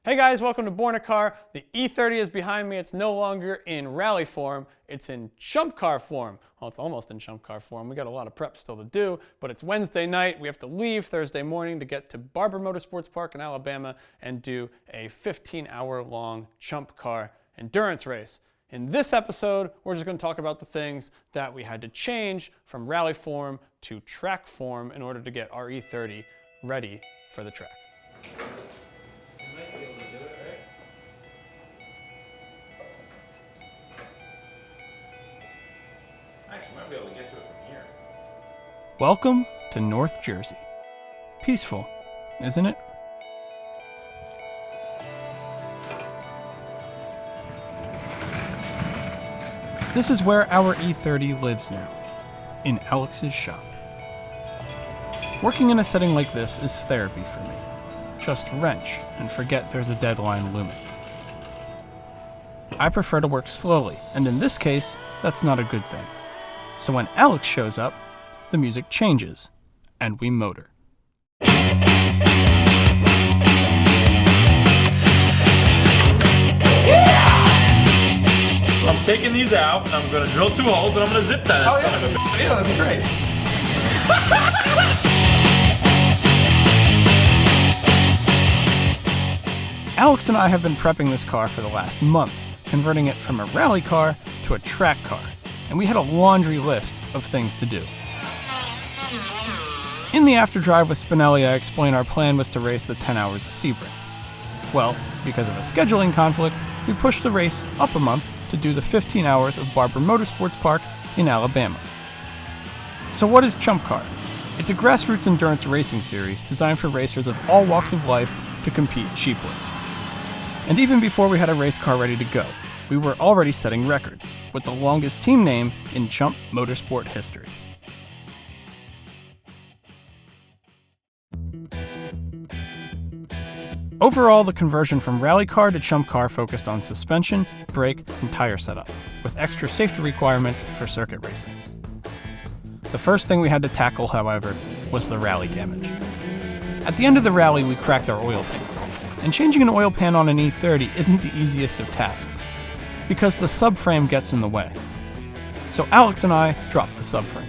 Hey guys, welcome to Born a Car. The E30 is behind me. It's no longer in rally form. It's in Chump car form. Well, it's almost in Chump car form. We got a lot of prep still to do, but it's Wednesday night. We have to leave Thursday morning to get to Barber Motorsports Park in Alabama and do a 15-hour-long Chump car endurance race. In this episode, we're just going to talk about the things that we had to change from rally form to track form in order to get our E30 ready for the track. Be able to get to it from here. Welcome to North Jersey. Peaceful, isn't it? This is where our E30 lives now, in Alex's shop. Working in a setting like this is therapy for me. Just wrench and forget there's a deadline looming. I prefer to work slowly, and in this case, that's not a good thing. So when Alex shows up, the music changes, and we motor. I'm taking these out, and I'm going to drill 2 holes, and I'm going to zip that in front of it. Yeah, that'd be great. Alex and I have been prepping this car for the last month, converting it from a rally car to a track car. And we had a laundry list of things to do. In the after-drive with Spinelli, I explained our plan was to race the 10 hours of Sebring. Well, because of a scheduling conflict, we pushed the race up a month to do the 15 hours of Barber Motorsports Park in Alabama. So what is Chump Car? It's a grassroots endurance racing series designed for racers of all walks of life to compete cheaply. And even before we had a race car ready to go, we were already setting records, with the longest team name in Chump Motorsport history. Overall, the conversion from rally car to Chump car focused on suspension, brake, and tire setup, with extra safety requirements for circuit racing. The first thing we had to tackle, however, was the rally damage. At the end of the rally, we cracked our oil pan, and changing an oil pan on an E30 isn't the easiest of tasks, because the subframe gets in the way. So Alex and I dropped the subframe.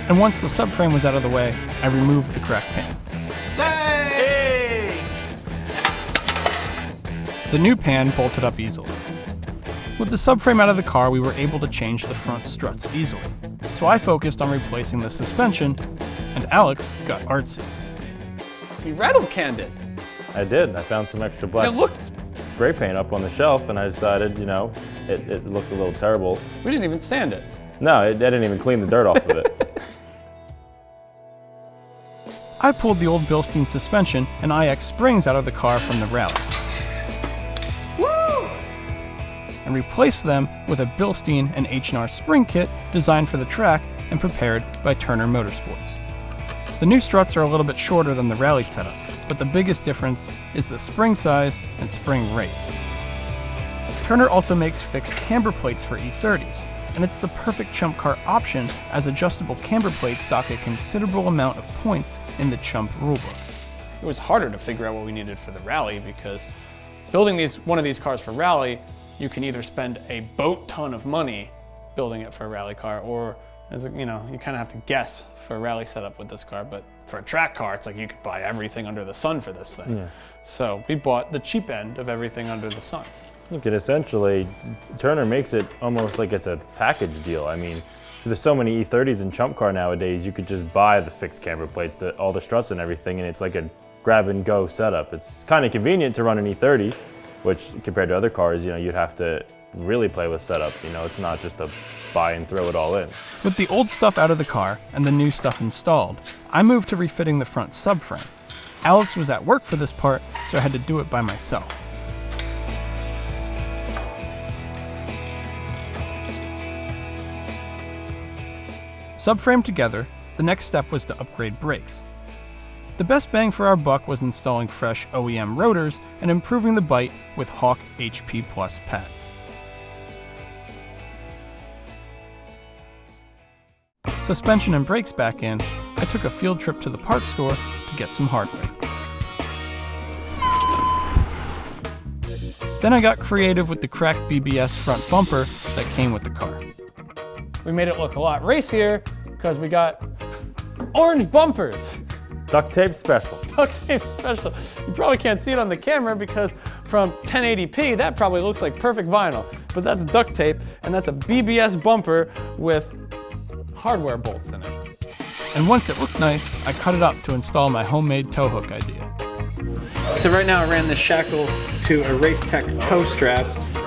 And once the subframe was out of the way, I removed the cracked pan. Hey! The new pan bolted up easily. With the subframe out of the car, we were able to change the front struts easily. So I focused on replacing the suspension, and Alex got artsy. You rattle canned it. I did. I found some extra black spray paint up on the shelf, and I decided, it looked a little terrible. We didn't even sand it. No, I didn't even clean the dirt off of it. I pulled the old Bilstein suspension and IX springs out of the car from the rally. Woo! And replaced them with a Bilstein and H&R spring kit designed for the track and prepared by Turner Motorsports. The new struts are a little bit shorter than the rally setup, but the biggest difference is the spring size and spring rate. Turner also makes fixed camber plates for E30s, and it's the perfect Chump car option as adjustable camber plates dock a considerable amount of points in the Chump rulebook. It was harder to figure out what we needed for the rally because building one of these cars for rally, you can either spend a boat ton of money building it for a rally car, or you kind of have to guess for a rally setup with this car. But for a track car, it's like you could buy everything under the sun for this thing. Yeah. So we bought the cheap end of everything under the sun. You could essentially, Turner makes it almost like it's a package deal. I mean, there's so many E30s in Chump car nowadays, you could just buy the fixed camber plates, all the struts and everything, and it's like a grab and go setup. It's kind of convenient to run an E30, which compared to other cars, you'd have to really play with setup. It's not just a buy and throw it all in. With the old stuff out of the car and the new stuff installed, I moved to refitting the front subframe. Alex was at work for this part, so I had to do it by myself. Subframe together, the next step was to upgrade brakes. The best bang for our buck was installing fresh OEM rotors and improving the bite with Hawk HP Plus pads. suspension and brakes back in, I took a field trip to the parts store to get some hardware. Then I got creative with the cracked BBS front bumper that came with the car. We made it look a lot racier because we got orange bumpers. Duct tape special. Duct tape special. You probably can't see it on the camera because from 1080p, that probably looks like perfect vinyl. But that's duct tape, and that's a BBS bumper with hardware bolts in it. And once it looked nice, I cut it up to install my homemade tow hook idea. So right now I ran the shackle to a Racetech tow strap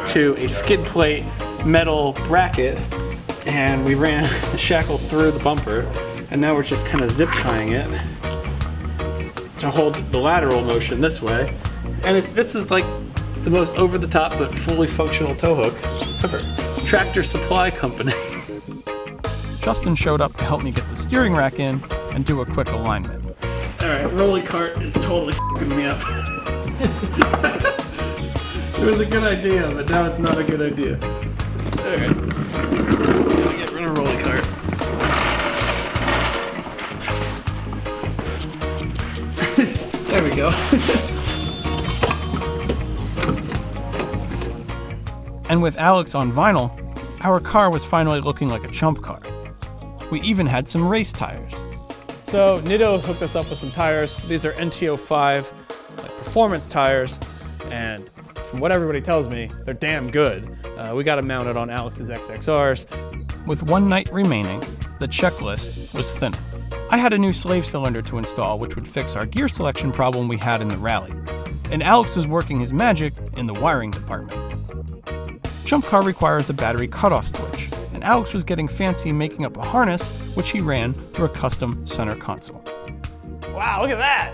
to a skid plate metal bracket, and we ran the shackle through the bumper, and now we're just kind of zip tying it to hold the lateral motion this way. And this is like the most over-the-top but fully functional tow hook ever. Tractor Supply Company. Justin showed up to help me get the steering rack in and do a quick alignment. All right, rolly cart is totally f***ing me up. It was a good idea, but now it's not a good idea. All right, gotta get rid of rolly cart. There we go. And with Alex on vinyl, our car was finally looking like a chump car. We even had some race tires. So Nitto hooked us up with some tires. These are NTO5 like performance tires, and from what everybody tells me, they're damn good. We got them mounted on Alex's XXRs. With one night remaining, the checklist was thinner. I had a new slave cylinder to install, which would fix our gear selection problem we had in the rally. And Alex was working his magic in the wiring department. Chump car requires a battery cutoff switch, and Alex was getting fancy making up a harness, which he ran through a custom center console. Wow, look at that!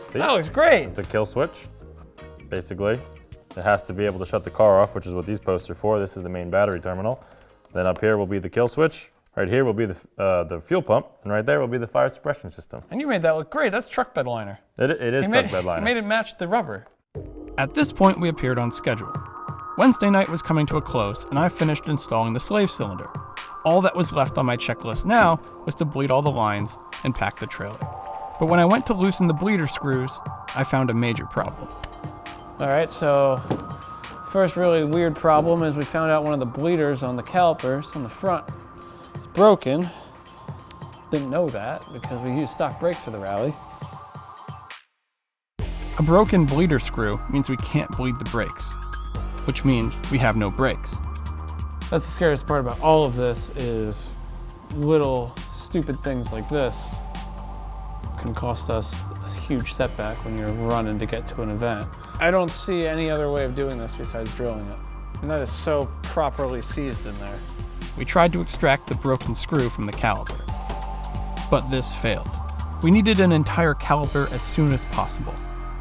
See? That looks great! It's the kill switch, basically. It has to be able to shut the car off, which is what these posts are for. This is the main battery terminal. Then up here will be the kill switch. Right here will be the fuel pump, and right there will be the fire suppression system. And you made that look great. That's truck bed liner. It is truck bed liner. You made it match the rubber. At this point, we appeared on schedule. Wednesday night was coming to a close, and I finished installing the slave cylinder. All that was left on my checklist now was to bleed all the lines and pack the trailer. But when I went to loosen the bleeder screws, I found a major problem. All right, so first really weird problem is we found out one of the bleeders on the calipers on the front is broken. Didn't know that because we used stock brakes for the rally. A broken bleeder screw means we can't bleed the brakes, which means we have no brakes. That's the scariest part about all of this is little stupid things like this can cost us a huge setback when you're running to get to an event. I don't see any other way of doing this besides drilling it. And that is so properly seized in there. We tried to extract the broken screw from the caliper, but this failed. We needed an entire caliper as soon as possible.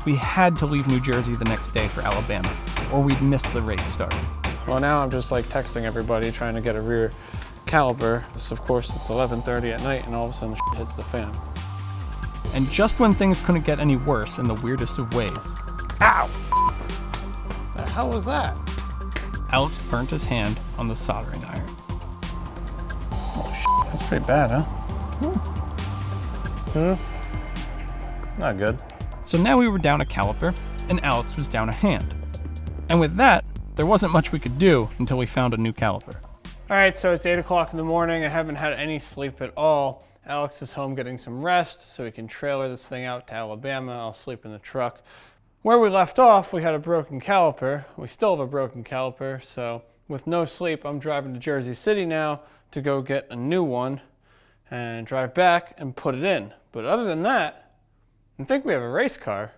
We had to leave New Jersey the next day for Alabama, or we'd miss the race start. Well, now I'm just like texting everybody trying to get a rear caliper. So of course it's 11:30 at night and all of a sudden shit hits the fan. And just when things couldn't get any worse in the weirdest of ways. Ow! The hell was that? Alex burnt his hand on the soldering iron. Oh shit, that's pretty bad, huh? Not good. So now we were down a caliper, and Alex was down a hand. And with that, there wasn't much we could do until we found a new caliper. All right, so it's 8 o'clock in the morning. I haven't had any sleep at all. Alex is home getting some rest so we can trailer this thing out to Alabama. I'll sleep in the truck. Where we left off, we had a broken caliper. We still have a broken caliper, so with no sleep, I'm driving to Jersey City now to go get a new one and drive back and put it in. But other than that, I think we have a race car.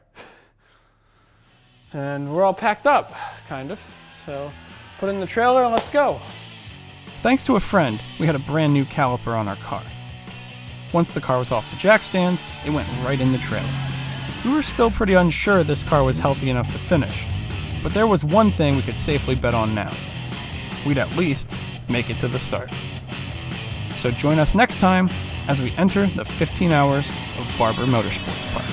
And we're all packed up, kind of. So put in the trailer and let's go. Thanks to a friend, we had a brand new caliper on our car. Once the car was off the jack stands, it went right in the trailer. We were still pretty unsure this car was healthy enough to finish, but there was one thing we could safely bet on now. We'd at least make it to the start. So join us next time as we enter the 15 hours of Barber Motorsports Park.